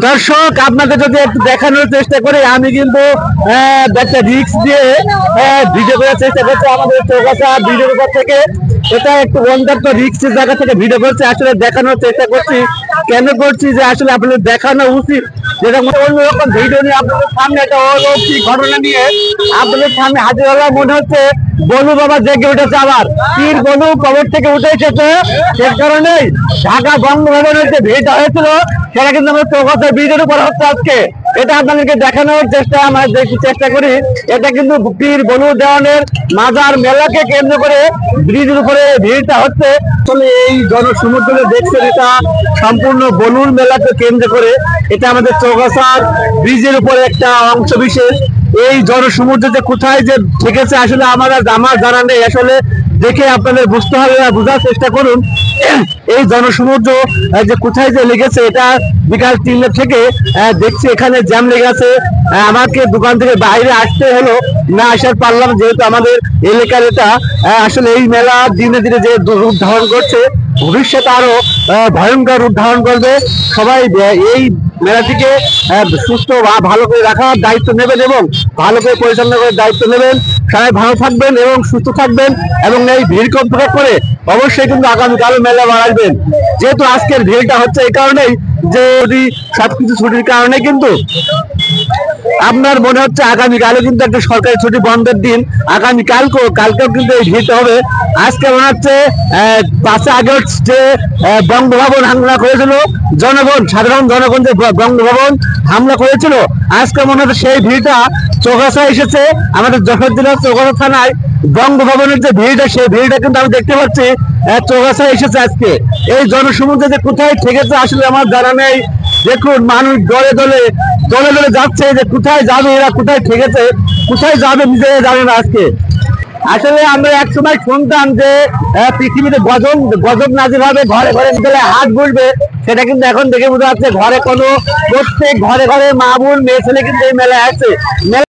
দর্শক আপনাদের যদি একটু দেখানোর চেষ্টা করি, আমি কিন্তু একটা রিক্স দিয়ে ভিডিও করার চেষ্টা করছি আমাদের চৌগাছা ভিডিওর উপর থেকে। এটা একটু অন্তত রিক্সের জায়গা থেকে ভিডিও করছি, আসলে দেখানোর চেষ্টা করছি। কেন করছি যে আসলে আপনাদের দেখানো উচিত, যেটা অন্যরকম ভিডিও নিয়ে আপনাদের সামনে একটা অলৌকিক ঘটনা নিয়ে আপনাদের সামনে হাজির হওয়া। মনে হচ্ছে বলু বাবা জেগে উঠেছে, আবার পীর বলু কবর থেকে উঠে এসেছে। সে কারণেই ঢাকা বঙ্গভবনের যে ভিড়টা হয়েছিল সেটা কিন্তু আমরা চৌগাছা ব্রিজের উপর হচ্ছে আজকে। এটা আপনাদেরকে দেখানোর আমরা চেষ্টা করি। এটা কিন্তু পীর বলু দেওয়ানের মাজার মেলাকে কেন্দ্র করে ব্রিজের উপরে ভিড়টা হচ্ছে। আসলে এই জনসমুদ্র দেখছেন, এটা সম্পূর্ণ বলুর মেলাকে কেন্দ্র করে। এটা আমাদের চৌগাছার ব্রিজের উপরে একটা অংশ বিশেষ। এই জনসমুদ্র যে কোথায় যে ঠেকেছে আসলে আমার জানা নেই, আসলে দেখে আপনাদের বুঝতে হবে, বোঝার চেষ্টা করুন। এই জনসমুদ্র যে কোথায় যে লেগেছে, এটা বিকাল 3টা থেকে দেখছি এখানে জ্যাম লেগেছে। আমাকে দোকান থেকে বাইরে আসতে হলো, না আসার পারলাম, যেহেতু আমাদের এলাকার এটা আসলে এই মেলা দিনে দিনে যে রূপ ধারণ করছে, ভবিষ্যতে আরো ভয়ঙ্কর রূপ ধারণ করবে। সবাই এই মেলাটিকে সুস্থ বা ভালো করে রাখার দায়িত্ব নেবেন এবং ভালো করে পরিচালনা করার দায়িত্ব নেবেন। সবাই ভালো থাকবেন এবং সুস্থ থাকবেন, এবং এই ভিড় কন্ট্রোল করে অবশ্যই কিন্তু আগামীকালও মেলা বাড়াবেন। যেহেতু আজকের ভিড়টা হচ্ছে এই কারণেই যে সবকিছু ছুটির কারণে কিন্তু আপনার মনে হচ্ছে আগামীকালও কিন্তু একটা সরকারি ছুটি বন্ধের দিন। কালকেও কিন্তু এই ভিড় হবে। আজকে মনে হচ্ছে 5 আগস্ট যে বঙ্গভবন হামলা করেছিল সাধারণ জনগণ যে বঙ্গভবন হামলা করেছিল, আজকে মনে হচ্ছে সেই ভিড়টা চৌগাছা এসেছে। আমাদের যশোর জেলার চৌগাছা থানায় বঙ্গভবনের যে ভিড়টা, সেই ভিড়টা কিন্তু আমি দেখতে পাচ্ছি চৌগাছা এসেছে আজকে। এই জনসমুদ্রে যে কোথায় ঠেকেছে আসলে আমার জানা নেই। দেখুন, মানুষ দলে দলে যাচ্ছে, যে কোথায় যাবে এরা, কোথায় ঠেকেছে, কোথায় যাবে নিজেরা জানে না আজকে। আসলে আমরা এক সময় শুনতাম যে পৃথিবীতে গজব নাজির হবে, ঘরে ঘরে গেলে হাত বসবে। সেটা কিন্তু এখন দেখে বোঝা যাচ্ছে প্রত্যেক ঘরে ঘরে মা বোন মেয়ে ছেলে কিন্তু এই মেলায় আছে।